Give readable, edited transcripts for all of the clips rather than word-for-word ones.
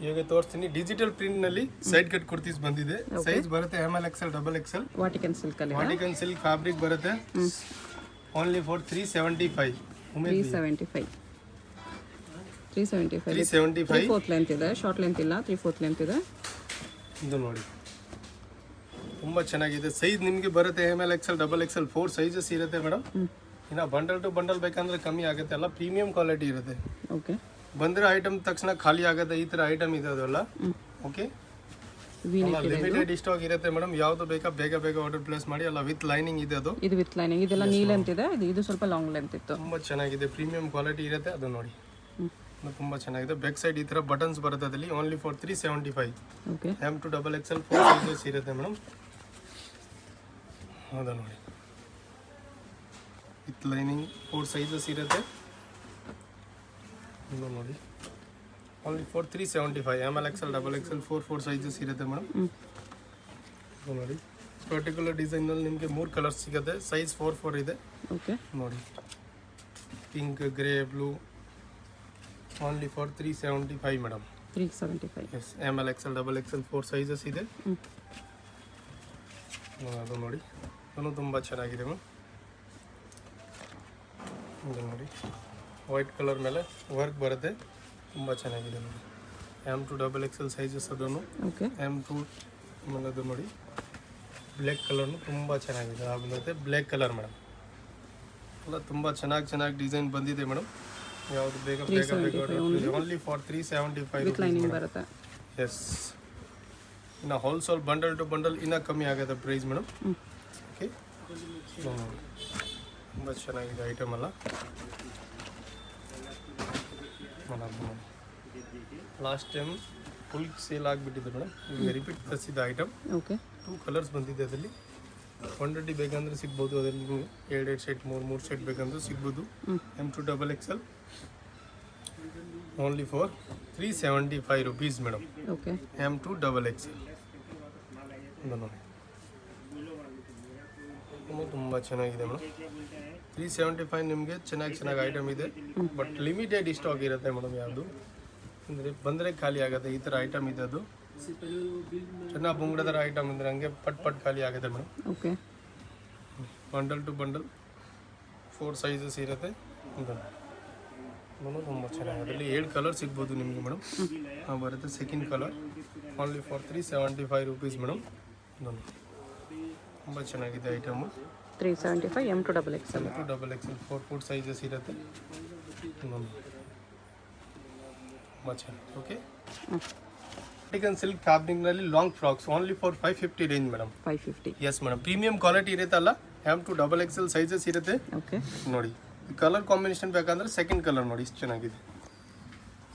ಇವಾಗ ತೋರಿಸ್ತೀನಿ. Digital print ನಲ್ಲಿ ಸೈಡ್ ಕಟ್ ಕುರ್ತೀಸ್ ಬಂದಿದೆ. ಸೈಜ್ ಬರುತ್ತೆ ML XL double XL. Vatican silk ಅಲ್ಲಿ ವಾಟಿಕನ್ ಸಿಲ್ಕ್ ಫ್ಯಾಬ್ರಿಕ್ ಬರುತ್ತೆ. Only for 375. 3/4 ಲೆಂತ್ ಇದೆ, ಶಾರ್ಟ್ ಲೆಂತ್ ಇಲ್ಲ, 3/4 ಲೆಂತ್ ಇದೆ. ಇದು ನೋಡಿ ತುಂಬಾ ಚೆನ್ನಾಗಿದೆ. ಸೈಜ್ ನಿಮಗೆ ಬರುತ್ತೆ ML XL double XL 4 sizes ಇರುತ್ತೆ ಮೇಡಮ್. ಇನ್ನು ಬಂಡಲ್ ಟು ಬಂಡಲ್ ಬೇಕಂದ್ರೆ ಕಮ್ಮಿ ಆಗುತ್ತೆ. ಎಲ್ಲ ಪ್ರೀಮಿಯಂ ಕ್ವಾಲಿಟಿ ಇರುತ್ತೆ. ಓಕೆ, ಬಂದ್ರೆ ಐಟಮ್ ತಕ್ಷಣ ಖಾಲಿ ಆಗುತ್ತೆ. ಈ ತರ ಐಟಮ್ ಇದೆ ಅದೆಲ್ಲ. ಓಕೆ, ಲಿಮಿಟೆಡ್ ಸ್ಟಾಕ್ ಇರುತ್ತೆ ಮೇಡಮ್. ಯಾವ್ದು ಬೇಕಾ ಬೇಗ ಬೇಗ ಆರ್ಡರ್ ಪ್ಲೇಸ್ ಮಾಡಿ. ಅಲ್ಲ ವಿತ್ ಲೈನಿಂಗ್ ಇದೆ ಅದು. ಇದು ವಿತ್ ಲೈನಿಂಗ್, ಇದೆಲ್ಲ ನೀ ಲೆಂತ್ ಇದೆ, ಇದು ಸ್ವಲ್ಪ ಲಾಂಗ್ ಲೆಂತ್ ಇತ್ತು. ತುಂಬಾ ಚೆನ್ನಾಗಿದೆ, ಪ್ರೀಮಿಯಂ ಕ್ವಾಲಿಟಿ ಇರುತ್ತೆ ಅದು ನೋಡಿ. ತುಂಬಾ ಚೆನ್ನಾಗಿದೆ. ಬ್ಯಾಕ್ ಸೈಡ್ ಈ ತರ ಬಟನ್ಸ್ ಬರುತ್ತೆ ಅದರಲ್ಲಿ. Only for 375. Okay, M to double XL 4 sizes ಇರುತ್ತೆ ಮೇಡಮ್. ಹೌದಾ ನೋಡಿ, ವಿತ್ ಲೈನಿಂಗ್ 4 ಸೈಜಸ್ ಇರುತ್ತೆ. ಇದು ನೋಡಿ only for 375. ML XL double XL 4 sizes ಇರುತ್ತೆ ಮೇಡಮ್. ಇದು ನೋಡಿ ಪರ್ಟಿಕ್ಯುಲರ್ ಡಿಸೈನ್ ನಲ್ಲಿ ನಿಮಗೆ 3 ಕಲರ್ಸ್ ಸಿಗುತ್ತೆ. ಸೈಜ್ 4 ಇದೆ. ಓಕೆ, ನೋಡಿ pink, grey, blue. Only for 375 madam. 375. Yes, ML XL double XL 4 sizes ಇದೆ. ಅದು ನೋಡಿ, ಅದು ತುಂಬ ಚೆನ್ನಾಗಿದೆ ಮ್ಯಾಮ್. ಇದು ನೋಡಿ ವೈಟ್ ಕಲರ್ ಮೇಲೆ ವರ್ಕ್ ಬರುತ್ತೆ. ತುಂಬ ಚೆನ್ನಾಗಿದೆ ನೋಡಿ. M to double XL sizes ಅದನ್ನು. ಓಕೆ, M to ಆಮೇಲೆ ಅದು ನೋಡಿ ಬ್ಲ್ಯಾಕ್ ಕಲರ್ನು ತುಂಬ ಚೆನ್ನಾಗಿದೆ. ಆಮೇಲೆ ಬ್ಲ್ಯಾಕ್ ಕಲರ್ ಮೇಡಮ್. ಎಲ್ಲ ತುಂಬ ಚೆನ್ನಾಗಿ ಡಿಸೈನ್ ಬಂದಿದೆ ಮೇಡಮ್. ಯಾವುದು ಬೇಗ ಓನ್ಲಿ ಫಾರ್ 375 ಲೈನಿಂಗ್ ಬರುತ್ತೆ. ಎಸ್, ಇನ್ನು ಹೋಲ್ಸೇಲ್ ಬಂಡಲ್ ಟು ಬಂಡಲ್ ಇನ್ನೂ ಕಮ್ಮಿ ಆಗುತ್ತೆ ಪ್ರೈಸ್ ಮೇಡಮ್. ಓಕೆ, ತುಂಬ ಚೆನ್ನಾಗಿದೆ ಐಟಮ್ ಎಲ್ಲ. ಲಾಸ್ಟ್ ಟೈಮ್ ಫುಲ್ ಸೇಲ್ ಆಗಿಬಿಟ್ಟಿದೆ ಮೇಡಮ್. ಈಗ ರಿಪೀಟ್ ತರಿಸಿದ ಐಟಮ್. ಓಕೆ, 2 ಕಲರ್ಸ್ ಬಂದಿದೆ ಅದರಲ್ಲಿ. ಕ್ವಾಂಟಿಟಿ ಬೇಕಂದ್ರೆ ಸಿಗ್ಬೋದು. ಅದರಲ್ಲಿ ನಿಮಗೆ 2 ಸೆಟ್ 3 ಸೆಟ್ ಬೇಕಂದ್ರೆ ಸಿಗ್ಬೋದು. M to double XL only for 375 rupees madam. Okay, M to double XL. ಇದು ನೋಡಿ ತುಂಬ ಚೆನ್ನಾಗಿದೆ ಮೇಡಮ್. 375 ನಿಮಗೆ ಚೆನ್ನಾಗಿ ಐಟಮ್ ಇದೆ. ಬಟ್ ಲಿಮಿಟೆಡ್ ಸ್ಟಾಕ್ ಇರುತ್ತೆ ಮೇಡಮ್. ಯಾವುದು ಅಂದರೆ ಬಂದರೆ ಖಾಲಿ ಆಗುತ್ತೆ. ಈ ಥರ ಐಟಮ್ ಇದೆ ಅದು. ಚೆನ್ನಾಗಿ ಬುಂಗಡದರ ಐಟಮ್ ಅಂದರೆ ಹಂಗೆ ಪಟ್ ಖಾಲಿ ಆಗುತ್ತೆ madam. Okay, bundle to bundle 4 sizes ಇರುತ್ತೆ. ಇದು ತುಂಬ ಚೆನ್ನಾಗಿದೆ. ಅದರಲ್ಲಿ 7 ಕಲರ್ ಸಿಗ್ಬೋದು ನಿಮಗೆ ಮೇಡಮ್. ಬರುತ್ತೆ second colour. Only for 375 rupees madam. ತುಂಬ ಚೆನ್ನಾಗಿದೆ item. 375 M to double XL. M to double XL 4 sizes ಇರುತ್ತೆ. ತುಂಬ ಚೆನ್ನಾಗಿ. ಓಕೆ, ವಾಟಿಕನ್ ಸಿಲ್ಕ್ ಫ್ಯಾಬ್ರಿಕ್ನಲ್ಲಿ long frocks only for 550 range madam. 550. Yes madam, premium quality ಇರುತ್ತಲ್ಲ. M to double XL sizes ಇರುತ್ತೆ. Okay, ನೋಡಿ colour combination ಬೇಕಂದ್ರೆ second colour ನೋಡಿ ಇಷ್ಟು ಚೆನ್ನಾಗಿದೆ.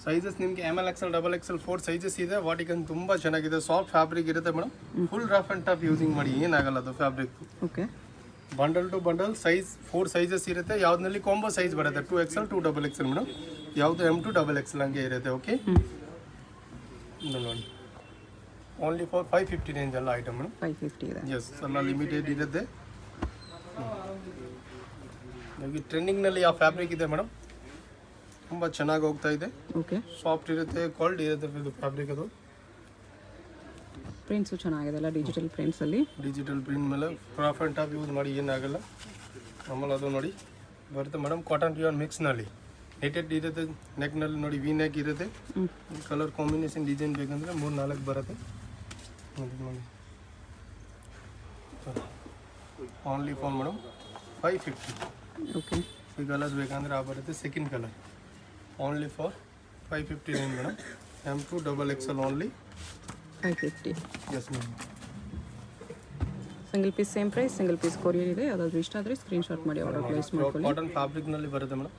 ಸೈಜಸ್ ನಿಮಗೆ ML XL double XL 4 sizes ಇದೆ. ವಾಟಿಕನ್ ತುಂಬ ಚೆನ್ನಾಗಿದೆ. ಸಾಫ್ಟ್ ಫ್ಯಾಬ್ರಿಕ್ ಇರುತ್ತೆ madam. Full rough and tough using ಮಾಡಿ ಏನಾಗಲ್ಲ ಅದು fabric. Okay, bundle to bundle size 4 sizes ಇರುತ್ತೆ. ಯಾವುದ್ರಲ್ಲಿ ಕಾಂಬೋ ಸೈಜ್ ಬರುತ್ತೆ 2XL 2 ಡಬಲ್ XL ಮೇಡಮ್. ಯಾವುದು M to ಡಬಲ್ XL ಹಂಗೆ ಇರುತ್ತೆ. ಓಕೆ, ನೋಡಿ ಓನ್ಲಿ ಫಾರ್ 550 ರೇಂಜ್ ಎಲ್ಲ ಐಟಮ್ ಮೇಡಮ್. 550 ಇದೆ. ಎಸ್, ಎಲ್ಲ ಲಿಮಿಟೆಡ್ ಇರುತ್ತೆ. ಈಗ ಟ್ರೆಂಡಿಂಗ್ನಲ್ಲಿ ಯಾವ ಫ್ಯಾಬ್ರಿಕ್ ಇದೆ ಮೇಡಮ್. ತುಂಬ ಚೆನ್ನಾಗಿ ಹೋಗ್ತಾ ಇದೆ. ಓಕೆ, ಸಾಫ್ಟ್ ಇರುತ್ತೆ, ಕ್ವಾಲಿಟಿ ಇರುತ್ತೆ ಇದು ಫ್ಯಾಬ್ರಿಕ್. ಅದು ಪ್ರಿಂಟ್ಸು ಚೆನ್ನಾಗಿದೆ, ಎಲ್ಲ ಡಿಜಿಟಲ್ ಪ್ರಿಂಟ್ಸಲ್ಲಿ. ಡಿಜಿಟಲ್ ಪ್ರಿಂಟ್ ಮೇಲೆ ಕ್ರಾಫ್ ಆ್ಯಂಡ್ ಟಾಪ್ ಯೂಸ್ ಮಾಡಿ ಏನಾಗಲ್ಲ. ಆಮೇಲೆ ಅದು ನೋಡಿ ಬರುತ್ತೆ ಮೇಡಮ್ ಕಾಟನ್ ರಿಯಾನ್ ಮಿಕ್ಸ್ನಲ್ಲಿ ನೆಟೆಡ್ ಇರುತ್ತೆ. ನೆಕ್ನಲ್ಲಿ ನೋಡಿ ವಿ ನೆಕ್ ಇರುತ್ತೆ. ಕಲರ್ ಕಾಂಬಿನೇಷನ್ ಡಿಸೈನ್ ಬೇಕಂದರೆ 3-4 ಬರುತ್ತೆ. ನೋಡಿ ಓನ್ಲಿ ಫಾರ್ ಮೇಡಮ್ 550. ಓಕೆ, ಈ ಕಲರ್ಸ್ ಬೇಕಂದ್ರೆ ಆ ಬರುತ್ತೆ second colour. Only for 550 range madam. M to double XL only 550. Yes madam. Single piece same price, single piece courier ಇದೆ. ಯಾವ್ದಾದ್ರು ಇಷ್ಟ ಆದರೆ ಸ್ಕ್ರೀನ್ಶಾಟ್ ಮಾಡಿ ಆರ್ಡರ್ ಪ್ಲೇಸ್ ಮಾಡ್ಕೊಳ್ಳಿ. ಕಾಟನ್ ಫ್ಯಾಬ್ರಿಕ್ನಲ್ಲಿ ಬರುತ್ತೆ ಮೇಡಮ್.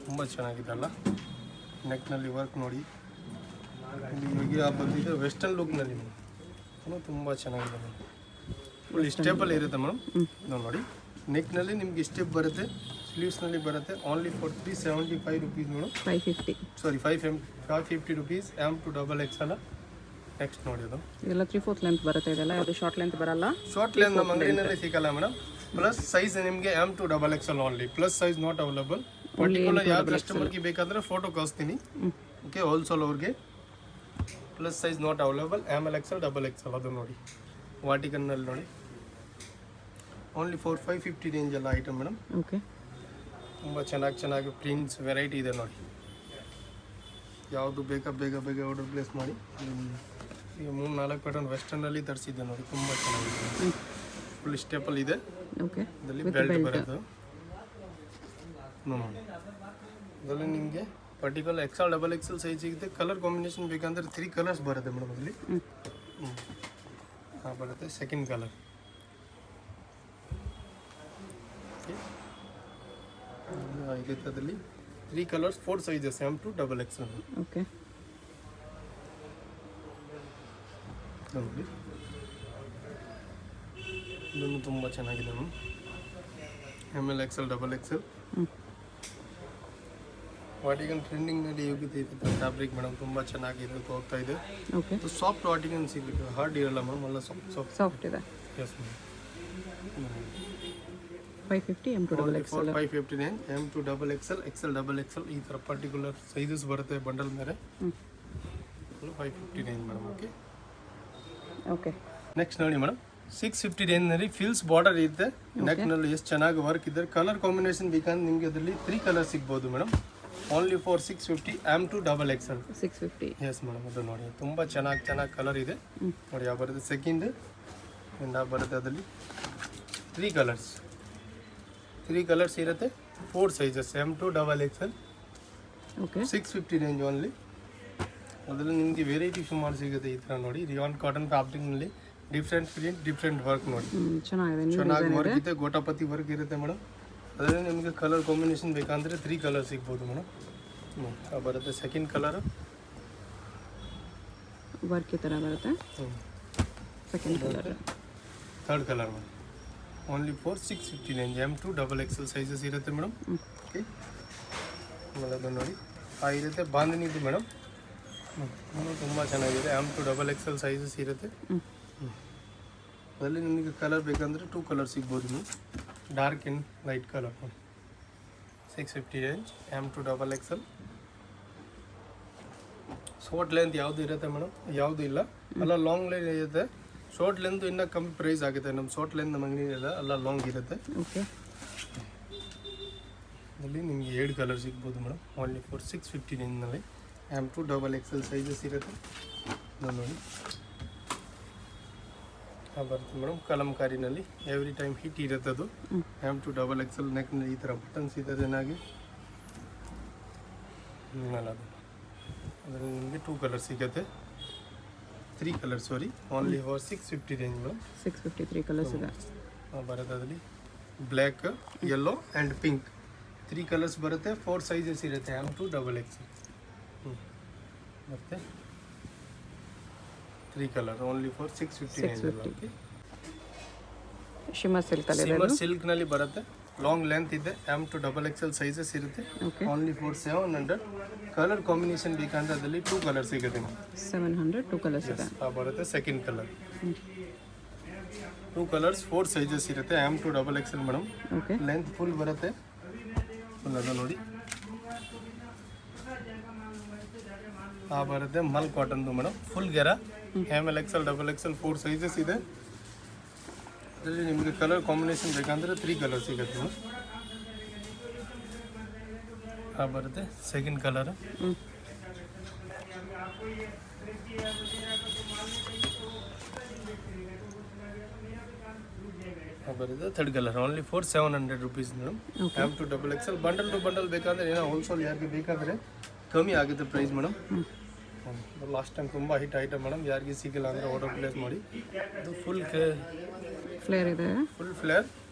ತುಂಬ ಚೆನ್ನಾಗಿದೆ ಅಲ್ಲ. ನೆಕ್ನಲ್ಲಿ ವರ್ಕ್ ನೋಡಿ. ಈಗ ಬಂದಿದೆ ವೆಸ್ಟರ್ನ್ ಲುಕ್ನಲ್ಲಿ ಮೇಡಮ್. ತುಂಬ ಚೆನ್ನಾಗಿದೆ ಮೇಡಮ್. ಫುಲ್ ಸ್ಟೇಬಲ್ ಇರುತ್ತೆ ಮೇಡಮ್. ಇದು ನೋಡಿ ನೆಕ್ನಲ್ಲಿ ನಿಮ್ಗೆ ಸ್ಟೆಪ್ ಬರುತ್ತೆ. ಸ್ಲೀವ್ಸ್ನಲ್ಲಿ ಬರುತ್ತೆ. Only for 375 rupees madam. 550. Sorry 550 rupees. M to double XL. Next ನೋಡಿ ಅದು ಇದೆಲ್ಲ 3/4 ಲೆಂತ್ ಬರುತ್ತೆ. ಇದೆಲ್ಲ ಯಾವುದು ಶಾರ್ಟ್ ಲೆಂತ್ ಬರಲ್ಲ. ಶಾರ್ಟ್ ಲೆಂತ್ ನಮ್ಮ ಅಂಗಡಿನಲ್ಲಿ ಸಿಗಲ್ಲ ಮೇಡಮ್. ಪ್ಲಸ್ ಸೈಜ್ ನಿಮಗೆ M to double XL only. Plus size not available. Particular ಯಾವ ಕಸ್ಟಮರ್ಗೆ ಬೇಕಾದರೆ ಫೋಟೋ ಕಳಿಸ್ತೀನಿ. ಓಕೆ, ಹೋಲ್ಸೇಲ್ ಅವ್ರಿಗೆ ಪ್ಲಸ್ ಸೈಜ್ ನಾಟ್ ಅವೈಲೇಬಲ್ ಆಮೇಲೆ ಎಕ್ಸೆಲ್ ಡಬಲ್ ಎಕ್ಸೆಲ್ ಅದು ನೋಡಿ ವಾಟಿಕನ್ನಲ್ಲಿ ನೋಡಿ ಓನ್ಲಿ 550 ರೇಂಜ್ ಎಲ್ಲ ಐಟಮ್ ಮೇಡಮ್. ಓಕೆ. ತುಂಬ ಚೆನ್ನಾಗಿ ಪ್ರಿಂಟ್ಸ್ ವೆರೈಟಿ ಇದೆ ನೋಡಿ. ಯಾವುದು ಬೇಕಾ ಬೇಗ ಆರ್ಡರ್ ಪ್ಲೇಸ್ ಮಾಡಿ. ಈಗ 3-4 ಪ್ಯಾಟರ್ನ್ ವೆಸ್ಟರ್ನಲ್ಲಿ ತರಿಸಿದ್ದೆ ನೋಡಿ, ತುಂಬ ಚೆನ್ನಾಗಿದೆ. ಫುಲ್ ಸ್ಟೇಪಲ್ ಇದೆ. ಓಕೆ. ಇದರಲ್ಲಿ ಬೆಲ್ಟ್ ಬರೋದು ನೋಡಿ. ಇದರಲ್ಲಿ ನಿಮಗೆ particular Excel double XL size ಸಿಗುತ್ತೆ. ಕಲರ್ ಕಾಂಬಿನೇಷನ್ ಬೇಕಂದ್ರೆ 3 ಕಲರ್ಸ್ ಬರುತ್ತೆ ಮೇಡಮ್ ಅದರಲ್ಲಿ. ಹಾಂ ಬರುತ್ತೆ. ಸೆಕೆಂಡ್ ಕಲರ್ ಇರುತ್ತೆ. ಅದರಲ್ಲಿ 3 colours 4 sizes M to double XL. Okay. ನೋಡಿ ಇದನ್ನು ತುಂಬ ಚೆನ್ನಾಗಿದೆ ma'am. M L XL double XL Vatican ಟ್ರೆಂಡಿಂಗ್ನಲ್ಲಿ ಯೋಗ್ಯತೆ ಇರುತ್ತೆ ಫ್ಯಾಬ್ರಿಕ್ ಮೇಡಮ್. ತುಂಬ ಚೆನ್ನಾಗಿ ಇದಕ್ಕೆ ಹೋಗ್ತಾ ಇದೆ. ಓಕೆ. ಸಾಫ್ಟ್ ವಾಟಿಕನ್ ಸಿಗುತ್ತೆ, ಹಾರ್ಡ್ ಇರಲ್ಲ ಮ್ಯಾಮ್, ಎಲ್ಲ ಸಾಫ್ಟ್ ಇದೆ. Yes ma'am. 550 M to double XL. 559 M to double XL, XL double XL ಈ ಥರ ಪರ್ಟಿಕ್ಯುಲರ್ ಸೈಜಸ್ ಬರುತ್ತೆ ಬಂಡಲ್ ಮೇಲೆ. 559 ಮೇಡಮ್. ಓಕೆ. ಓಕೆ. ನೆಕ್ಸ್ಟ್ ನೋಡಿ ಮೇಡಮ್ 650 ರೇಂಜ್ನಲ್ಲಿ ಫಿಲ್ಸ್ ಬಾರ್ಡರ್ ಇರುತ್ತೆ. ನೆಕ್ನಲ್ಲಿ ಎಷ್ಟು ಚೆನ್ನಾಗಿ ವರ್ಕ್ ಇದೆ. ಕಲರ್ ಕಾಂಬಿನೇಷನ್ ಬೇಕಂದ್ರೆ ನಿಮಗೆ ಅದರಲ್ಲಿ 3 ಕಲರ್ ಸಿಗ್ಬೋದು madam. Only for 650 M to double XL. 650. Yes madam. ಅದು ನೋಡಿ ತುಂಬ ಚೆನ್ನಾಗಿ ಕಲರ್ ಇದೆ ನೋಡಿ. ಯಾವ ಬರುತ್ತೆ ಸೆಕೆಂಡ್ ಯಾವ ಬರುತ್ತೆ ಅದರಲ್ಲಿ 3 ಕಲರ್ಸ್ ಇರುತ್ತೆ. 4 sizes M to double XL. Okay. 650 range only. ಅದರಲ್ಲಿ ನಿಮಗೆ ವೆರೈಟಿ ಸುಮಾರು ಸಿಗುತ್ತೆ ಈ ಥರ ನೋಡಿ. ರಿಯಾನ್ ಕಾಟನ್ ಫ್ಯಾಬ್ರಿಕ್ನಲ್ಲಿ ಡಿಫ್ರೆಂಟ್ ಪ್ರಿಂಟ್ ಡಿಫ್ರೆಂಟ್ ವರ್ಕ್ ನೋಡಿ. ಚೆನ್ನಾಗಿ ವರ್ಕ್ ಇದೆ. ಗೋಟಾಪತಿ ವರ್ಕ್ ಇರುತ್ತೆ ಮೇಡಮ್. ಅದರಲ್ಲಿ ನಿಮಗೆ ಕಲರ್ ಕಾಂಬಿನೇಷನ್ ಬೇಕಂದರೆ 3 ಕಲರ್ ಸಿಗ್ಬೋದು ಮೇಡಮ್. ಬರುತ್ತೆ ಸೆಕೆಂಡ್ ಕಲರ್ ವರ್ಕ್ ಈ ಥರ ಬರುತ್ತೆ. Second colour third colour madam. Only for 650 range M to double XL sizes ಇರುತ್ತೆ ಮೇಡಮ್. ಓಕೆ. ಆಮೇಲೆ ಅದು ನೋಡಿ ಇರುತ್ತೆ ಬಾಂಧನಿದು ಮೇಡಮ್. ತುಂಬ ಚೆನ್ನಾಗಿದೆ. M to double XL sizes ಇರುತ್ತೆ. ಅದರಲ್ಲಿ ನಿಮಗೆ ಕಲರ್ ಬೇಕಂದರೆ 2 ಕಲರ್ ಸಿಗ್ಬೋದು ನೀವು. Dark and light colour. 650 range M to double XL. Short length ಯಾವುದು ಇರುತ್ತೆ ಮೇಡಮ್? ಯಾವುದು ಇಲ್ಲ, ಎಲ್ಲ ಲಾಂಗ್ ಲೆಂತ್ ಇರುತ್ತೆ. ಶಾರ್ಟ್ ಲೆಂತ್ ಇನ್ನೂ ಕಮ್ಮಿ ಪ್ರೈಸ್ ಆಗುತ್ತೆ. ನಮ್ಮ ಶಾರ್ಟ್ ಲೆಂತ್ ನಮ್ಮ ಅಂಗಡಿ ಇಲ್ಲ, ಎಲ್ಲ ಲಾಂಗ್ ಇರುತ್ತೆ. ಓಕೆ. ಅದರಲ್ಲಿ ನಿಮಗೆ 2 ಕಲರ್ ಸಿಗ್ಬೋದು ಮೇಡಮ್. ಓನ್ಲಿ ಫಾರ್ 650 ರೇಂಜ್ನಲ್ಲಿ M to double XL sizes ಇರುತ್ತೆ. ನೋಡಿ ಬರುತ್ತೆ ಮೇಡಮ್. ಕಲಂಕಾರಿನಲ್ಲಿ ಎವ್ರಿ ಟೈಮ್ ಹಿಟ್ ಇರುತ್ತೆ ಅದು. ಎಮ್ ಟು ಡಬಲ್ ಎಕ್ಸೆಲ್ ನೆಕ್ನಲ್ಲಿ ಈ ಥರ ಬಟನ್ಸ್ ಇದೆ ಚೆನ್ನಾಗಿ. ಅದರಲ್ಲಿ ನಿಮಗೆ 2 ಕಲರ್ ಸಿಗುತ್ತೆ. 3 colour sorry. Only for 650 range madam. 653 colours ಇದೆ. ಬರುತ್ತೆ ಅದರಲ್ಲಿ black, yellow and pink 3 colours ಬರುತ್ತೆ. 4 ಸೈಜಸ್ ಇರುತ್ತೆ ಎಮ್ ಟು ಡಬಲ್ ಎಕ್ಸೆಲ್. ಮತ್ತು 3 colour only for 650. Shimmer silk ಅಲ್ಲಿ ಇದೆ. ಶಿಮ್ಮರ್ ಸಿಲ್ಕ್ನಲ್ಲಿ ಬರುತ್ತೆ. ಲಾಂಗ್ ಲೆಂತ್ ಇದೆ. M to double XL sizes ಇರುತ್ತೆ. Only for 700. ಕಲರ್ ಕಾಂಬಿನೇಷನ್ ಬೇಕಂದ್ರೆ ಅದರಲ್ಲಿ 2 ಕಲರ್ ಸಿಗುತ್ತೆ. 700 2 ಕಲರ್ಸ್ ಇದೆ. ಬರುತ್ತೆ ಸೆಕೆಂಡ್ ಕಲರ್. 2 ಕಲರ್ಸ್ 4 ಸೈಜಸ್ ಇರುತ್ತೆ. M to double XL madam. Okay. Length full ಬರುತ್ತೆ. ಫುಲ್ ಅದ ನೋಡಿ. ಬರುತ್ತೆ ಮಲ್ ಕಾಟನ್ದು ಮೇಡಮ್. ಫುಲ್ ಗೆರ M L XL double XL 4 sizes ಇದೆ. ಅದರಲ್ಲಿ ನಿಮಗೆ ಕಲರ್ ಕಾಂಬಿನೇಷನ್ ಬೇಕಂದ್ರೆ 3 ಕಲರ್ ಸಿಗುತ್ತೆ ಮೇಡಮ್. ಬರುತ್ತೆ ಸೆಕೆಂಡ್ ಕಲರ್. ಬರುತ್ತೆ third colour. Only for 700 rupees madam. M to double XL. Bundle to bundle ಬೇಕಾದರೆ ಏನೋ ಹೋಲ್ಸೇಲ್ ಯಾರಿಗೆ ಬೇಕಾದರೆ ಕಮ್ಮಿ ಆಗುತ್ತೆ ಪ್ರೈಸ್ ಮೇಡಮ್. ಲಾಸ್ಟ್ ಟೈಮ್ ತುಂಬ ಹಿಟ್ ಐಟಮ್ ಮೇಡಮ್. ಯಾರಿಗೆ ಸಿಗಲ್ಲ ಅಂದರೆ ಆರ್ಡರ್ ಪ್ಲೇಸ್ ಮಾಡಿ. ಇದು ಫುಲ್ ಫ್ಲೇರ್ ಇದೆ. Full flare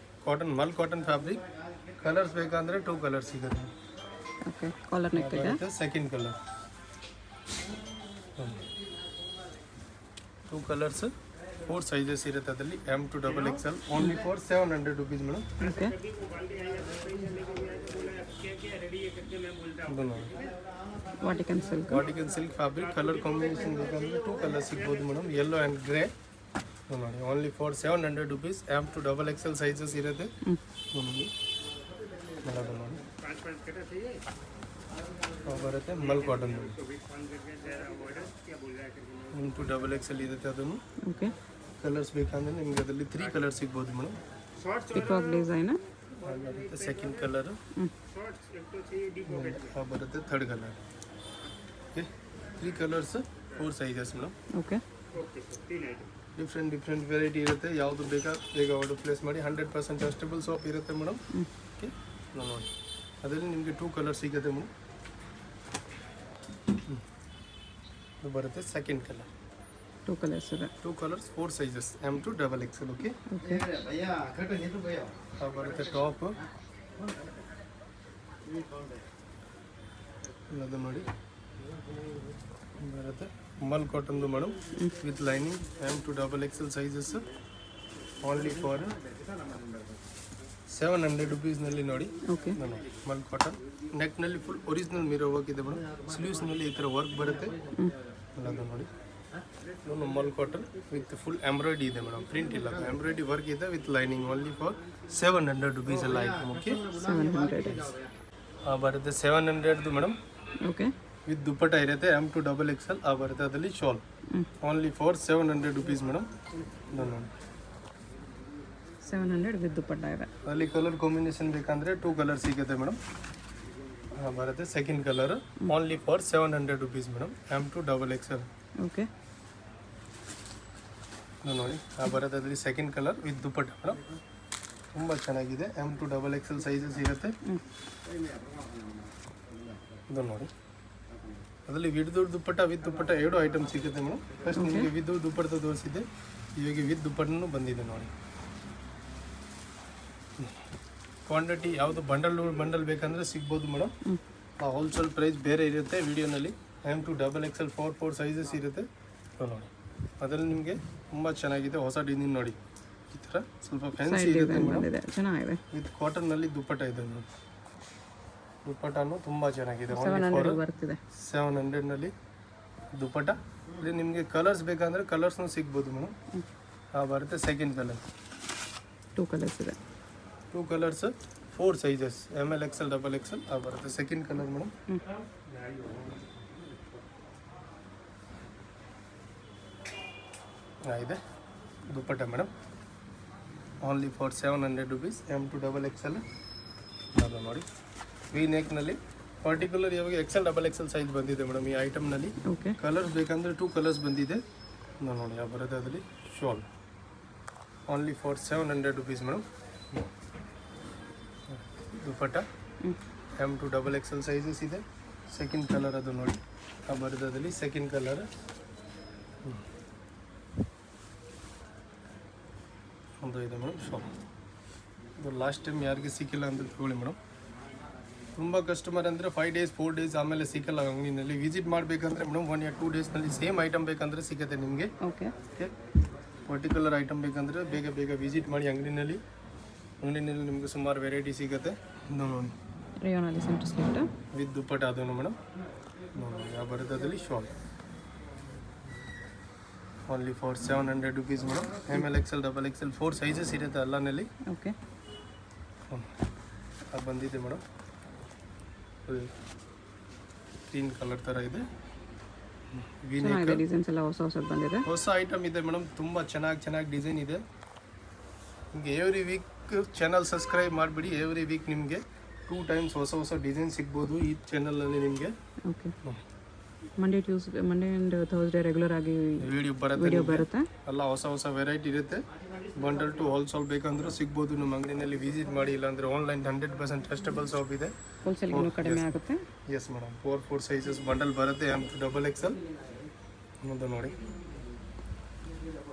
cotton mul cotton fabric. Colours ಬೇಕಂದರೆ 2 ಕಲರ್ ಸಿಗುತ್ತೆ. ಓಕೆ. ಕಾಲರ್ ನೆಕ್ ಇದೆ. Second colour. 2 ಕಲರ್ಸ್ 4 ಸೈಜಸ್ ಇರುತ್ತೆ ಅದರಲ್ಲಿ. M to double XL. Only for 700 rupees madam. Okay. Vatican silk fabric. Colour combination ಬೇಕಂದ್ರೆ 2 colour ಸಿಗ್ಬೋದು madam. Yellow and grey ನೋಡಿ. Only for 700 rupees. M to double XL sizes ಇರುತ್ತೆ. ನೋಡಿ ಬರುತ್ತೆ ಮಲ್ cotton. M2XXL ಇರುತ್ತೆ. ಅದನ್ನು ಓಕೆ. ಕಲರ್ಸ್ ಬೇಕಂದರೆ ನಿಮ್ಗೆ ಅದರಲ್ಲಿ 3 ಕಲರ್ ಸಿಗ್ಬೋದು ಮೇಡಮ್. ಪಿಕಾಕ್ ಡಿಸೈನ್ ಬರುತ್ತೆ ಸೆಕೆಂಡ್ ಕಲರ್, ಬರುತ್ತೆ third colour. Okay, 3 colours 4 sizes madam. Okay. Different variety ಇರುತ್ತೆ. ಯಾವುದು ಬೇಗ ಆರ್ಡರ್ ಪ್ಲೇಸ್ ಮಾಡಿ. 100% ಟ್ರಸ್ಟಬಲ್ ಶಾಪ್ ಇರುತ್ತೆ ಮೇಡಮ್. ಓಕೆ, ನೋಡಿ ಅದರಲ್ಲಿ ನಿಮಗೆ 2 ಕಲರ್ ಸಿಗುತ್ತೆ ಮೇಡಮ್. ಇದು ಬರುತ್ತೆ ಸೆಕೆಂಡ್ ಕಲರ್. 2 ಕಲರ್ಸ್ ಇದೆ. 2 colours 4 sizes M2XXL. Okay, okay. ಬರುತ್ತೆ ಟಾಪ್. ಅದು ನೋಡಿ ಬರುತ್ತೆ ಮಲ್ ಕಾಟನ್ದು madam with lining. M2XXL sizes only for 700 ರುಪೀಸ್ನಲ್ಲಿ ನೋಡಿ. ಓಕೆ. ನೋಡಿ ಮಲ್ ಕಾಟನ್. ನೆಕ್ನಲ್ಲಿ ಫುಲ್ ಒರಿಜಿನಲ್ ಮಿರೋ ವರ್ಕ್ ಇದೆ ಮೇಡಮ್. ಸ್ಲೀವ್ಸ್ನಲ್ಲಿ ಈ ಥರ ವರ್ಕ್ ಬರುತ್ತೆ. ಅದು ನೋಡಿ mul cotton with full embroidery ಇದೆ ಮೇಡಮ್. ಪ್ರಿಂಟ್ ಇಲ್ಲ, ಎಂಬ್ರಾಯ್ಡಿ ವರ್ಕ್ ಇದೆ with lining. Only for 700 rupees ಎಲ್ಲ ಐಟಮ್. ಓಕೆ, 700. ಬರುತ್ತೆ 700 ಮೇಡಮ್. ಓಕೆ. ವಿತ್ ದುಪ್ಪಟ್ಟ ಇರುತ್ತೆ. M2XXL ಬರುತ್ತೆ. ಅದರಲ್ಲಿ shawl only for 700 rupees madam. ನೋಡಿ 700 ವಿತ್ ದುಪ್ಪಟ್ಟ ಇದೆ. ಅಲ್ಲಿ ಕಲರ್ ಕಾಂಬಿನೇಷನ್ ಬೇಕಂದರೆ 2 ಕಲರ್ ಸಿಗುತ್ತೆ ಮೇಡಮ್. ಬರುತ್ತೆ second colour only for 700 rupees madam. M2XXL. Okay. ನೋಡಿ ಬರುತ್ತೆ ಅದರಲ್ಲಿ second colour with dupatta madam. ತುಂಬ ಚೆನ್ನಾಗಿದೆ. M2XXL ಸೈಜಸ್ ಇರುತ್ತೆ. ಇದು ನೋಡಿ ಅದರಲ್ಲಿ with dupatta with dupatta 2 item ಸಿಗುತ್ತೆ ಮೇಡಮ್. ಫಸ್ಟ್ ನಿಮಗೆ ವಿತ್ ದುಪ್ಪಟ್ಟ ತೋರಿಸಿದೆ, ಇವಾಗ ವಿತ್ ದುಪ್ಪಟ್ಟನೂ ಬಂದಿದೆ ನೋಡಿ. ಕ್ವಾಂಟಿಟಿ ಯಾವುದು ಬಂಡಲ್ ಬೇಕಂದರೆ ಸಿಗ್ಬೋದು ಮೇಡಮ್. ಹೋಲ್ಸೇಲ್ ಪ್ರೈಸ್ ಬೇರೆ ಇರುತ್ತೆ ವಿಡಿಯೋನಲ್ಲಿ. M2XXL 4 ಸೈಜಸ್ ಇರುತ್ತೆ. ನೋಡಿ ಅದರಲ್ಲಿ ನಿಮಗೆ ತುಂಬ ಚೆನ್ನಾಗಿದೆ. ಹೊಸ ಡಿಸೈನ್ ನೋಡಿ, ಈ ಥರ ಸ್ವಲ್ಪ ಫ್ಯಾನ್ಸಿ ಇರುತ್ತೆ ಮೇಡಮ್. ಚೆನ್ನಾಗಿದೆ. ವಿತ್ ಕಾಟನ್ನಲ್ಲಿ ದುಪ್ಪಟ್ಟ ಇದೆ ಮೇಡಮ್. ದುಪ್ಪಟ್ಟನೂ ತುಂಬ ಚೆನ್ನಾಗಿದೆ. 700ನಲ್ಲಿ ದುಪ್ಪಟ್ಟ. ಇಲ್ಲಿ ನಿಮಗೆ ಕಲರ್ಸ್ ಬೇಕಂದರೆ ಕಲರ್ಸ್ನೂ ಸಿಗ್ಬೋದು ಮೇಡಮ್. ಬರುತ್ತೆ ಸೆಕೆಂಡ್ ಕಲರ್. 2 ಕಲರ್ಸ್ ಇದೆ. 2 colours 4 sizes ML XL XXL ಬರುತ್ತೆ ಸೆಕೆಂಡ್ ಕಲರ್ ಮೇಡಮ್. ಇದೆ dupatta madam. Only for 700 rupees. M2XXL. ಅದು ನೋಡಿ ವಿ ನೆಕ್ನಲ್ಲಿ ಪರ್ಟಿಕ್ಯುಲರ್ ಇವಾಗ XL ಸೈಜ್ ಬಂದಿದೆ ಮೇಡಮ್ ಈ ಐಟಮ್ನಲ್ಲಿ. ಓಕೆ. ಕಲರ್ಸ್ ಬೇಕಂದರೆ 2 ಕಲರ್ಸ್ ಬಂದಿದೆ. ನೋಡಿ ಬರುತ್ತೆ ಅದರಲ್ಲಿ shawl only for 700 rupees madam. Dupatta M2XXL sizes ಇದೆ. ಸೆಕೆಂಡ್ ಕಲರ್ ಅದು ನೋಡಿ ಬರುತ್ತೆ ಅದರಲ್ಲಿ ಸೆಕೆಂಡ್ ಕಲರ್. ಒಂದು ಇದೆ ಮೇಡಮ್ ಶಾಲ್. ಇದು ಲಾಸ್ಟ್ ಟೈಮ್ ಯಾರಿಗೆ ಸಿಕ್ಕಿಲ್ಲ ಅಂತ ತಗೊಳ್ಳಿ ಮೇಡಮ್. ತುಂಬ ಕಸ್ಟಮರ್ ಅಂದರೆ 5 ಡೇಸ್ 4 ಡೇಸ್ ಆಮೇಲೆ ಸಿಕ್ಕಲ್ಲ ಅಂಗಡಿನಲ್ಲಿ. ವಿಸಿಟ್ ಮಾಡಬೇಕಂದ್ರೆ ಮೇಡಮ್ 1 or 2 ಡೇಸ್ನಲ್ಲಿ ಸೇಮ್ ಐಟಮ್ ಬೇಕಂದರೆ ಸಿಗುತ್ತೆ ನಿಮಗೆ. ಓಕೆ. ಓಕೆ, ಪರ್ಟಿಕ್ಯುಲರ್ ಐಟಮ್ ಬೇಕಂದರೆ ಬೇಗ ವಿಸಿಟ್ ಮಾಡಿ ಅಂಗಡಿನಲ್ಲಿ ನಿಮಗೆ ಸುಮಾರು ವೆರೈಟಿ ಸಿಗುತ್ತೆ. ನೋಡಿ ರೇಯಾನಲ್ಲಿ ಸೆಂಟರ್ ಸ್ಲಿಟ್ ವಿತ್ ದುಪ್ಪಟ್ಟ ಅದನ್ನು ಮೇಡಮ್. ನೋಡಿ ಬರುತ್ತೆ ಅದರಲ್ಲಿ shawl only for 700 rupees madam. ML XL XXL 4 sizes ಇರುತ್ತೆ ಎಲ್ಲನಲ್ಲಿ. ಓಕೆ. ಬಂದಿದೆ ಮೇಡಮ್. ಗ್ರೀನ್ ಕಲರ್ ಥರ ಇದೆ. ಡಿಸೈನ್ಸ್ ಎಲ್ಲ ಹೊಸ ಬಂದಿದೆ. ಹೊಸ ಐಟಮ್ ಇದೆ ಮೇಡಮ್. ತುಂಬ ಚೆನ್ನಾಗಿ ಡಿಸೈನ್ ಇದೆ. ನಿಮಗೆ ಎವ್ರಿ ವೀಕ್ ಚಾನಲ್ ಸಬ್ಸ್ಕ್ರೈಬ್ ಮಾಡಿಬಿಡಿ. ಎವ್ರಿ ವೀಕ್ ನಿಮಗೆ 2 ಟೈಮ್ಸ್ ಹೊಸ ಡಿಸೈನ್ ಸಿಗ್ಬೋದು ಈ ಚಾನಲಲ್ಲಿ ನಿಮಗೆ. Okay. Monday and Thursday regular ಆಗಿ ವಿಡಿಯೋ ಬರುತ್ತೆ. ಎಲ್ಲ ಹೊಸ ವೆರೈಟಿ ಇರುತ್ತೆ. ಬಂಡಲ್ ಟು ಹೋಲ್ಸೇಲ್ ಬೇಕಂದ್ರೂ ಸಿಗ್ಬೋದು ನಮ್ಮ ಅಂಗಡಿನಲ್ಲಿ. ವಿಸಿಟ್ ಮಾಡಿ. ಇಲ್ಲಾಂದರೆ ಆನ್ಲೈನ್ 100% ಟ್ರಸ್ಟಬಲ್ ಶಾಪ್ ಇದೆ. ಹೋಲ್ಸೇಲ್ಗೂ ಕಡಿಮೆ ಆಗುತ್ತೆ. Yes madam. 4 ಸೈಜಸ್ ಬಂಡಲ್ ಬರುತ್ತೆ. M2XXL. ಒಂದು ನೋಡಿ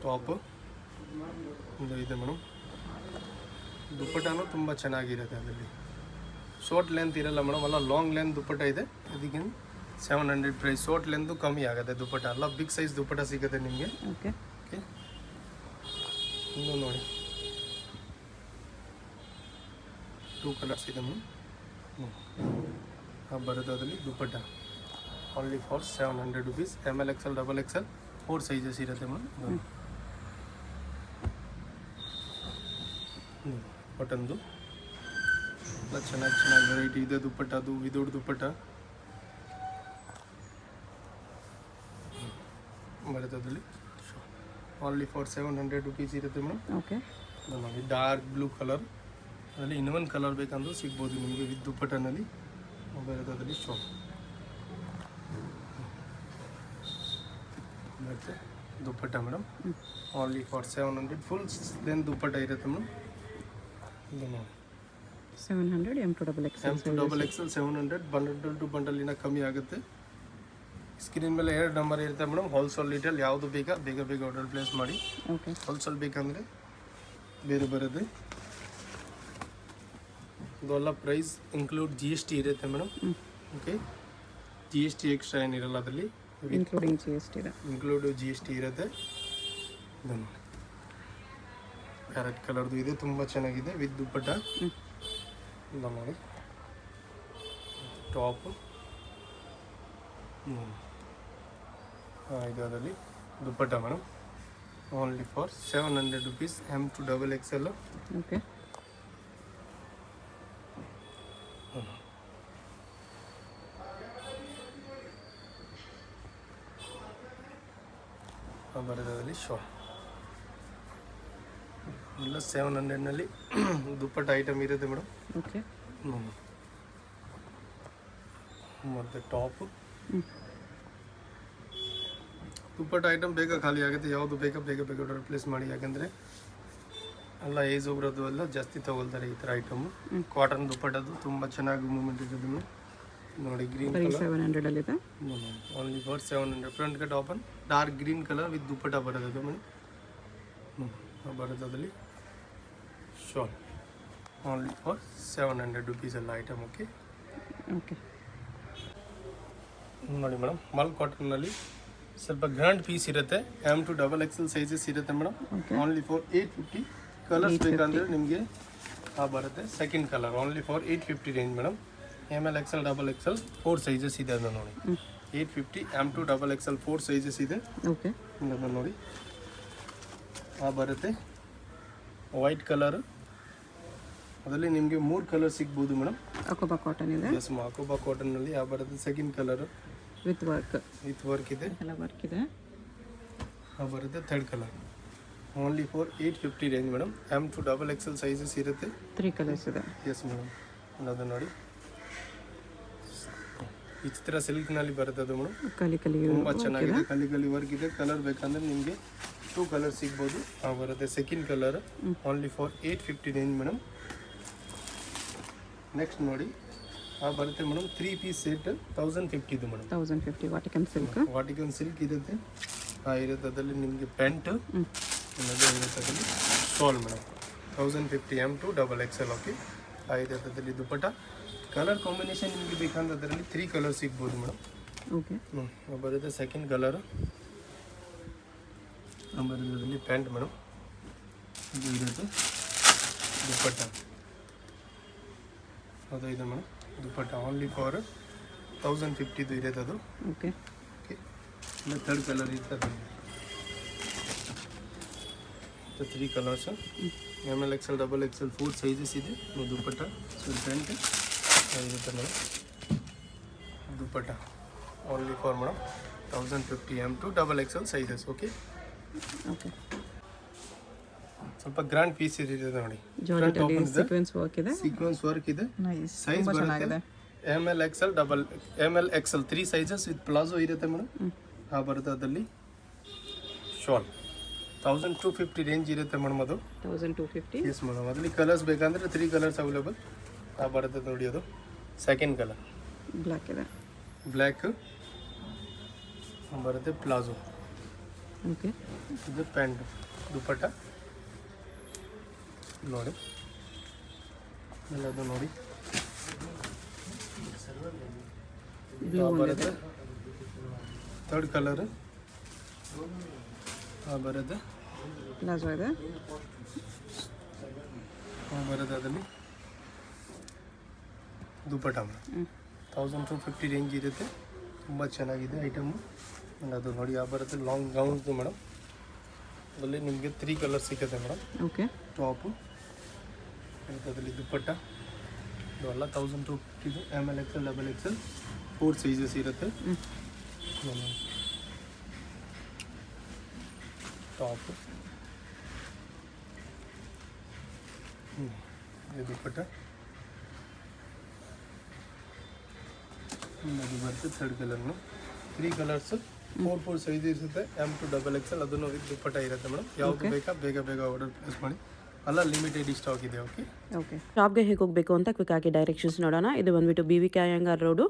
ಟಾಪ್ ಒಂದು ಇದೆ ಮೇಡಮ್. ದುಪ್ಪಟ್ಟನೂ ತುಂಬ ಚೆನ್ನಾಗಿರುತ್ತೆ. ಅದರಲ್ಲಿ ಶಾರ್ಟ್ ಲೆಂತ್ ಇರಲ್ಲ ಮೇಡಮ್. ಎಲ್ಲ ಲಾಂಗ್ ಲೆಂತ್ ದುಪ್ಪಟ್ಟ ಇದೆ. ಅದಕ್ಕೆ 700 ಪ್ರೈಸ್. ಶಾರ್ಟ್ ಲೆಂತ್ ಕಮ್ಮಿ ಆಗುತ್ತೆ ದುಪ್ಪಟ್ಟ. ಎಲ್ಲ ಬಿಗ್ ಸೈಜ್ ದುಪ್ಪಟ್ಟ ಸಿಗುತ್ತೆ ನಿಮಗೆ. ಓಕೆ. ಓಕೆ, ಇನ್ನು ನೋಡಿ 2 ಕಲರ್ಸ್ ಇದೆ ಮೇಡಮ್. ಬರುತ್ತೆ ಅದರಲ್ಲಿ dupatta only for 700 rupees. ML XL XXL 4 sizes ಇರುತ್ತೆ ಮೇಡಮ್. ಕಾಟನ್ದು ಎಲ್ಲ ಚೆನ್ನಾಗಿ ವೆರೈಟಿ ಇದೆ. ದುಪ್ಪಟ್ಟ ಅದು ವಿದೌಟ್ ದುಪ್ಪಟ್ಟ ಬರುತ್ತೆ ಅದರಲ್ಲಿ ಓನ್ಲಿ ಫಾರ್ 700 ರುಪೀಸ್ ಇರುತ್ತೆ ಮೇಡಮ್. ಓಕೆ. ನೋಡಿ ಡಾರ್ಕ್ ಬ್ಲೂ ಕಲರ್, ಅದರಲ್ಲಿ ಇನ್ನೊಂದು ಕಲರ್ ಬೇಕಂದ್ರೂ ಸಿಗ್ಬೋದು ನಿಮಗೆ ವಿತ್ ದುಪ್ಪಟ್ಟನಲ್ಲಿ ಬರುತ್ತೆ ಅದರಲ್ಲಿ ಶಾಪ್ ಬರುತ್ತೆ dupatta madam. Only for 700 full length dupatta ಇರುತ್ತೆ ಮೇಡಮ್. ಇದು ನೋಡಿ 700 M2XL M2XL 700 ಬಂಡಲ್ ಟು ಬಂಡಲಿನ ಕಮ್ಮಿ ಆಗುತ್ತೆ. ಸ್ಕ್ರೀನ್ ಮೇಲೆ 2 ನಂಬರ್ ಇರುತ್ತೆ ಮೇಡಮ್. ಹೋಲ್ಸೇಲ್ ರಿಟೇಲ್ ಯಾವುದು ಬೇಗ ಬೇಗ ಆರ್ಡರ್ ಪ್ಲೇಸ್ ಮಾಡಿ. ಓಕೆ. ಹೋಲ್ಸೇಲ್ ಬೇಕಂದರೆ ಬೇರೆ ಬರುತ್ತೆ. ಇದೆಲ್ಲ ಪ್ರೈಸ್ ಇನ್ಕ್ಲೂಡ್ GST ಇರುತ್ತೆ ಮೇಡಮ್. ಓಕೆ, GST ಎಕ್ಸ್ಟ್ರಾ ಏನಿರಲ್ಲ ಅದರಲ್ಲಿ, ಇನ್ಕ್ಲೂಡಿಂಗ್ GST ಇದೆ. ಇನ್ಕ್ಲೂಡ್ GST ಇರುತ್ತೆ. ಪ್ಯಾರೆಟ್ ಕಲರ್ದು ಇದೆ, ತುಂಬ ಚೆನ್ನಾಗಿದೆ ವಿತ್ ದುಪ್ಪಟ್ಟ. ನೋಡಿ ಟಾಪು ಇದು ಅದರಲ್ಲಿ dupatta madam. Only for 700 rupees M2XL. Okay. ಬರೋದ್ರಲ್ಲಿ ಶಾರ್ಟ್ ಎಲ್ಲ 700ನಲ್ಲಿ ದುಪ್ಪಟ್ಟ ಐಟಮ್ ಇರುತ್ತೆ ಮೇಡಮ್. ಓಕೆ. ಮತ್ತು ಟಾಪು ದುಪ್ಪಟ್ಟ ಐಟಮ್ ಬೇಗ ಖಾಲಿ ಆಗುತ್ತೆ. ಯಾವುದು ಬೇಗ ಆರ್ಡರ್ ಪ್ಲೇಸ್ ಮಾಡಿ, ಯಾಕಂದರೆ ಎಲ್ಲ ಏಜ್ ಒಬ್ಬರದ್ದು ಎಲ್ಲ ಜಾಸ್ತಿ ತಗೊಳ್ತಾರೆ ಈ ಥರ ಐಟಮು. ಕಾಟನ್ ದುಪ್ಪಟ್ಟದು ತುಂಬ ಚೆನ್ನಾಗಿ ಮೂವ್ಮೆಂಟ್ ಇರೋದು ನೋಡಿ. ಗ್ರೀನ್ ಕಲರ್ 700 ಅಲ್ಲಿ ಇದೆ. Only for 700. Front cut open dark green colour with dupatta ಬರೋದು ಮೇಡಮ್. ಬರೋದಲ್ಲಿ ಶಾಲ್ ಓನ್ಲಿ ಫಾರ್ 700 ರುಪೀಸ್ ಎಲ್ಲ ಐಟಮ್. ಓಕೆ. ಓಕೆ. ನೋಡಿ ಮೇಡಮ್, ಮಲ್ ಕಾಟನ್ನಲ್ಲಿ ಸ್ವಲ್ಪ ಗ್ರ್ಯಾಂಡ್ ಪೀಸ್ ಇರುತ್ತೆ. M2XL ಸೈಜಸ್ ಇರುತ್ತೆ ಮೇಡಮ್. Only for 850. ಕಲರ್ಸ್ ಬೇಕಂದರೆ ನಿಮಗೆ ಬರುತ್ತೆ. Second colour only for 850 range madam. ML XL XXL 4 sizes ಇದೆ ಅದನ್ನು ನೋಡಿ. 850 M2XL 4 ಸೈಜಸ್ ಇದೆ. ಓಕೆ. ಅದನ್ನು ನೋಡಿ ಬರುತ್ತೆ. ವೈಟ್ ಕಲರ್, ಅದರಲ್ಲಿ ನಿಮಗೆ 3 ಕಲರ್ ಸಿಗ್ಬೋದು ಮೇಡಮ್. ಅಕೋಬಾ ಕಾಟನ್ ಇದೆ. ಎಸ್, ಅಕೋಬಾ ಕಾಟನ್ನಲ್ಲಿ ಬರುತ್ತೆ. ಸೆಕೆಂಡ್ ಕಲರ್ ವಿತ್ ವರ್ಕ್ ಇದೆ, ಎಲ್ಲ ವರ್ಕ್ ಇದೆ. ಬರುತ್ತೆ. Third colour only for 850 range madam. M2XL sizes ಇರುತ್ತೆ. 3 ಕಲರ್ಸ್ ಇದೆ. S madam. ಅದು ನೋಡಿ ಈ ಚಿತ್ರ ಸಿಲ್ಕ್ನಲ್ಲಿ ಬರುತ್ತೆ ಅದು ಮೇಡಮ್. ಕಲಿ ತುಂಬ ಚೆನ್ನಾಗಿದೆ. ಕಲಿ ವರ್ಕ್ ಇದೆ. ಕಲರ್ ಬೇಕಂದ್ರೆ ನಿಮಗೆ 2 ಕಲರ್ ಸಿಗ್ಬೋದು. ಬರುತ್ತೆ. Second colour only for 850 range madam. Next ನೋಡಿ ಬರುತ್ತೆ ಮೇಡಮ್ 3 ಪೀಸ್ ಸೆಟ್ 1050 ಇದು ಮೇಡಮ್. 1050 ವಾಟಿಕನ್ ಸಿಲ್ಕ್ ಇರುತ್ತೆ. ಇರುತ್ತೆ ಅದರಲ್ಲಿ ನಿಮಗೆ ಪ್ಯಾಂಟ್ ಇರುತ್ತೆ ಅದರಲ್ಲಿ ಶಾಲ್ ಮೇಡಮ್. 1050 M2XL. ಓಕೆ. ಇರುತ್ತೆ ಅದರಲ್ಲಿ ದುಪ್ಪಟ್ಟ. ಕಲರ್ ಕಾಂಬಿನೇಷನ್ ನಿಮಗೆ ಬೇಕಂದ್ರೆ ಅದರಲ್ಲಿ 3 ಕಲರ್ ಸಿಗ್ಬೋದು ಮೇಡಮ್. ಓಕೆ. ಬರುತ್ತೆ. ಸೆಕೆಂಡ್ ಕಲರ್ ಬರುತ್ತೆ ಅದರಲ್ಲಿ ಪ್ಯಾಂಟ್ ಮೇಡಮ್. ಇದು ಇರುತ್ತೆ ದುಪ್ಪಟ್ಟ. ಅದು ಇದೆ ಮೇಡಮ್ ದುಪ್ಪಟ್ಟ. ಓನ್ಲಿ ಫಾರ್ 1050 ಇರುತ್ತೆ ಅದು. ಓಕೆ. ಓಕೆ. ಥರ್ಡ್ ಕಲರ್ ಇರ್ತದೆ. 3 colours ML XL XXL 4 sizes ಇದೆ. ದುಪ್ಪಟ್ಟ ಪ್ಯಾಂಟ್ ಇರುತ್ತೆ madam. Dupatta only for madam 1050 M2XL sizes. Okay. Okay. ಸ್ವಲ್ಪ ಗ್ರ್ಯಾಂಡ್ ಪೀಸ್ ಇದೆ ನೋಡಿ. ಸೀಕ್ವೆನ್ಸ್ ವರ್ಕ್ ಇದೆ. ನೈಸ್. ಸೈಜ್ ಬರುತ್ತೆ ML XL 3 sizes with palazzo ಇರುತ್ತೆ ಮೇಡಮ್. ಬರುತ್ತೆ ಅದರಲ್ಲಿ ಶಾಲ್ 1250 ರೇಂಜ್ ಇರುತ್ತೆ ಮೇಡಮ್. ಅದು 1250. Yes madam. ಅದರಲ್ಲಿ ಕಲರ್ಸ್ ಬೇಕಂದ್ರೆ 3 ಕಲರ್ಸ್ ಅವೈಲೇಬಲ್ ಬರುತ್ತೆ ನೋಡಿ. ಅದು ಸೆಕೆಂಡ್ ಕಲರ್ ಬ್ಲ್ಯಾಕ್ ಇದೆ. ಬ್ಲ್ಯಾಕ್ ಬರುತ್ತೆ. ಪ್ಲಾಜೋ. ಓಕೆ. ಇದು ಪ್ಯಾಂಟ್ ದುಪ್ಪಟ್ಟ ನೋಡಿ. ಎಲ್ಲದು ನೋಡಿ ಬರುತ್ತೆ. ಥರ್ಡ್ ಕಲರ್ ಬರುತ್ತೆ. ಪ್ಲಾಜೋ ಇದೆ. ಬರುತ್ತೆ ಅದರಲ್ಲಿ ದುಪ್ಪಟ್ಟ ಮೇಡಮ್. 1250 ರೇಂಜ್ ಇರುತ್ತೆ. ತುಂಬ ಚೆನ್ನಾಗಿದೆ ಐಟಮು. ಅದು ನೋಡಿ ಬರುತ್ತೆ ಲಾಂಗ್ ಗೌನ್ಸ್ದು ಮೇಡಮ್. ಅದರಲ್ಲಿ ನಿಮಗೆ 3 ಕಲರ್ ಸಿಗುತ್ತೆ ಮೇಡಮ್. ಓಕೆ. ಟಾಪು ಅದರಲ್ಲಿ ದುಪ್ಪಟ್ಟ. ಇದೆಲ್ಲ 1250 ML XL XXL 4 ಸೈಜಸ್ ಇರುತ್ತೆ. ಟಾಪು, ಇದು ದುಪ್ಪಟ್ಟ, ಅದು ಬರುತ್ತೆ ಥರ್ಡ್ ಕಲರ್ನು. 3 ಕಲರ್ಸು 4 ಸೈಜ್ ಇರುತ್ತೆ, M2XXL. ಅದನ್ನು ದುಪ್ಪಟ್ಟ ಇರುತ್ತೆ ಮೇಡಮ್. ಯಾವುದು ಬೇಕಾ ಬೇಗ ಆರ್ಡರ್ ಪ್ಲೇಸ್ ಮಾಡಿ. ಅಲ್ಲ ಲಿಮಿಟೆಡ್ ಸ್ಟಾಕ್ ಇದೆ. ಓಕೆ ಶಾಪ್ಗೆ ಹೇಗೆ ಹೋಗಬೇಕು ಅಂತ ಕ್ವಿಕ್ ಆಗಿ ಡೈರೆಕ್ಷನ್ಸ್ ನೋಡೋಣ. ಇದು ಬಂದುಬಿಟ್ಟು BVK Iyengar road.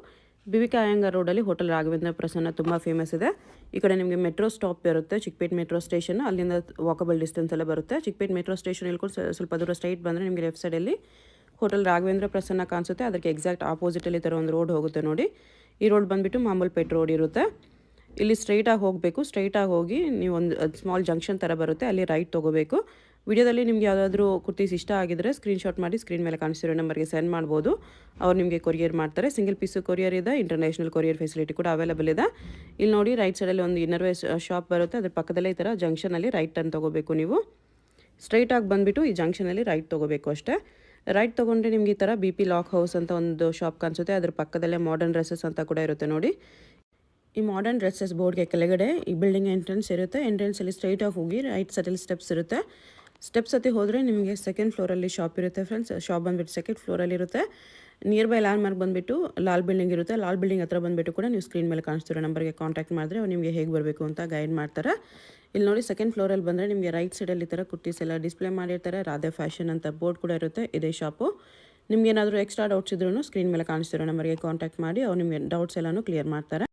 BVK Iyengar ರೋಡಲ್ಲಿ ಹೋಟೆಲ್ ರಾಘವೇಂದ್ರ ಪ್ರಸನ್ನ ತುಂಬ ಫೇಮಸ್ ಇದೆ. ಈ ಕಡೆ ನಿಮಗೆ ಮೆಟ್ರೋ ಸ್ಟಾಪ್ ಇರುತ್ತೆ, ಚಿಕ್ಕಪೇಟೆ ಮೆಟ್ರೋ ಸ್ಟೇಷನ್. ಅಲ್ಲಿಂದ ವಾಕಬಲ್ ಡಿಸ್ಟೆನ್ಸ್ ಎಲ್ಲ ಬರುತ್ತೆ. ಚಿಕ್ಕಪೇಟೆ ಮೆಟ್ರೋ ಸ್ಟೇಷನ್ ಇಳ್ಕೊಂಡು ಸ್ವಲ್ಪ ದೂರ ಸ್ಟ್ರೈಟ್ ಬಂದರೆ ನಿಮಗೆ ಲೆಫ್ಟ್ ಸೈಡಲ್ಲಿ ಹೋಟೆಲ್ ರಾಘವೇಂದ್ರ ಪ್ರಸನ್ನ ಕಾಣಿಸುತ್ತೆ. ಅದಕ್ಕೆ ಎಕ್ಸಾಕ್ಟ್ ಆಪೋಸಿಟಲ್ಲಿ ಥರ ಒಂದು ರೋಡ್ ಹೋಗುತ್ತೆ ನೋಡಿ. ಈ ರೋಡ್ ಬಂದುಬಿಟ್ಟು ಮಾಮೂಲ್ಪೇಟ್ ರೋಡ್ ಇರುತ್ತೆ. ಇಲ್ಲಿ ಸ್ಟ್ರೈಟಾಗಿ ಹೋಗಬೇಕು. ಸ್ಟ್ರೈಟಾಗಿ ಹೋಗಿ ನೀವು ಒಂದು ಸ್ಮಾಲ್ ಜಂಕ್ಷನ್ ಥರ ಬರುತ್ತೆ, ಅಲ್ಲಿ ರೈಟ್ ತೊಗೋಬೇಕು. ವಿಡಿಯೋದಲ್ಲಿ ನಿಮ್ಗೆ ಯಾವುದಾದ್ರೂ ಕುರ್ತೀಸ್ ಇಷ್ಟ ಆಗಿದ್ರೆ ಸ್ಕ್ರೀನ್ಶಾಟ್ ಮಾಡಿ ಸ್ಕ್ರೀನ್ ಮೇಲೆ ಕಾಣಿಸ್ತಿರೋ ನಂಬರ್ಗೆ ಸೆಂಡ್ ಮಾಡ್ಬೋದು. ಅವ್ರು ನಿಮಗೆ ಕೊರಿಯರ್ ಮಾಡ್ತಾರೆ. ಸಿಂಗಲ್ ಪೀಸು ಕೊರಿಯರ್ ಇದೆ, ಇಂಟರ್ನ್ಯಾಷನಲ್ ಕೊರಿಯರ್ ಫೆಸಿಲಿಟಿ ಕೂಡ ಅವೈಲೇಬಲ್ ಇದೆ. ಇಲ್ಲಿ ನೋಡಿ ರೈಟ್ ಸೈಡಲ್ಲಿ ಒಂದು ಇನ್ನರ್ವೇರ್ ಶಾಪ್ ಬರುತ್ತೆ. ಅದ್ರ ಪಕ್ಕದಲ್ಲೇ ಈ ಥರ ಜಂಕ್ಷನಲ್ಲಿ ರೈಟ್ ಟರ್ನ್ ತೊಗೋಬೇಕು. ನೀವು ಸ್ಟ್ರೈಟಾಗಿ ಬಂದುಬಿಟ್ಟು ಈ ಜಂಕ್ಷನಲ್ಲಿ ರೈಟ್ ತೊಗೋಬೇಕು ಅಷ್ಟೇ. ರೈಟ್ ತೊಗೊಂಡ್ರೆ ನಿಮ್ಗೆ ಈ ಥರ BP ಲಾಕ್ ಹೌಸ್ ಅಂತ ಒಂದು ಶಾಪ್ ಕಾಣಿಸುತ್ತೆ. ಅದ್ರ ಪಕ್ಕದಲ್ಲೇ ಮಾಡರ್ನ್ ಡ್ರೆಸ್ಸಸ್ ಅಂತ ಕೂಡ ಇರುತ್ತೆ ನೋಡಿ. ಈ ಮಾಡರ್ನ್ ಡ್ರೆಸ್ಸಸ್ ಬೋರ್ಡ್ಗೆ ಕೆಳಗಡೆ ಈ ಬಿಲ್ಡಿಂಗ್ ಎಂಟ್ರೆನ್ಸ್ ಇರುತ್ತೆ. ಎಂಟ್ರೆನ್ಸಲ್ಲಿ ಸ್ಟ್ರೈಟಾಗಿ ಹೋಗಿ ರೈಟ್ ಸೈಡಲ್ಲಿ ಸ್ಟೆಪ್ಸ್ ಇರುತ್ತೆ. ಸ್ಟೆಪ್ಸ್ ಹತ್ತಿ ಹೋದರೆ ನಿಮಗೆ ಸೆಕೆಂಡ್ ಫ್ಲೋರಲ್ಲಿ ಶಾಪ್ ಇರುತ್ತೆ ಫ್ರೆಂಡ್ಸ್. ಶಾಪ್ ಬಂದುಬಿಟ್ಟು ಸೆಕೆಂಡ್ ಫ್ಲೋರಲ್ಲಿ ಇರುತ್ತೆ. ನಿಯರ್ ಬೈ ಲ್ಯಾಂಡ್ ಮಾರ್ಕ್ ಬಂದುಬಿಟ್ಟು ಲಾಲ್ ಬಿಲ್ಡಿಂಗ್ ಇರುತ್ತೆ. ಲಾಲ್ ಬಿಲ್ಡಿಂಗ್ ಹತ್ರ ಬಂದುಬಿಟ್ಟು ಕೂಡ ನೀವು ಸ್ಕ್ರೀನ್ ಮೇಲೆ ಕಾಣಿಸ್ತಿರೋ ನಂಬರ್ಗೆ ಕಾಂಟ್ಯಾಕ್ಟ್ ಮಾಡಿದ್ರೆ ಅವ್ರು ನಿಮಗೆ ಹೇಗೆ ಬರಬೇಕು ಅಂತ ಗೈಡ್ ಮಾಡ್ತಾರೆ. ಇಲ್ಲಿ ನೋಡಿ ಸೆಕೆಂಡ್ ಫ್ಲೋರಲ್ಲಿ ಬಂದರೆ ನಿಮಗೆ ರೈಟ್ ಸೈಡಲ್ಲಿ ಈ ಥರ ಕುರ್ತೀಸ್ ಎಲ್ಲ ಡಿಸ್ಪ್ಲೇ ಮಾಡಿರ್ತಾರೆ. ರಾಧೆ ಫ್ಯಾಷನ್ ಅಂತ ಬೋರ್ಡ್ ಕೂಡ ಇರುತ್ತೆ. ಇದೇ ಶಾಪು. ನಿಮ್ಗೆ ಏನಾದರೂ ಎಕ್ಸ್ಟ್ರಾ ಡೌಟ್ಸ್ ಇದ್ರೂ ಸ್ಕ್ರೀನ್ ಮೇಲೆ ಕಾಣಿಸ್ತಿರೋ ನಂಬರ್ಗೆ ಕಾಂಟ್ಯಾಕ್ಟ್ ಮಾಡಿ ಅವ್ರು ನಿಮಗೆ ಡೌಟ್ಸ್ ಎಲ್ಲನೂ ಕ್ಲಿಯರ್ ಮಾಡ್ತಾರೆ.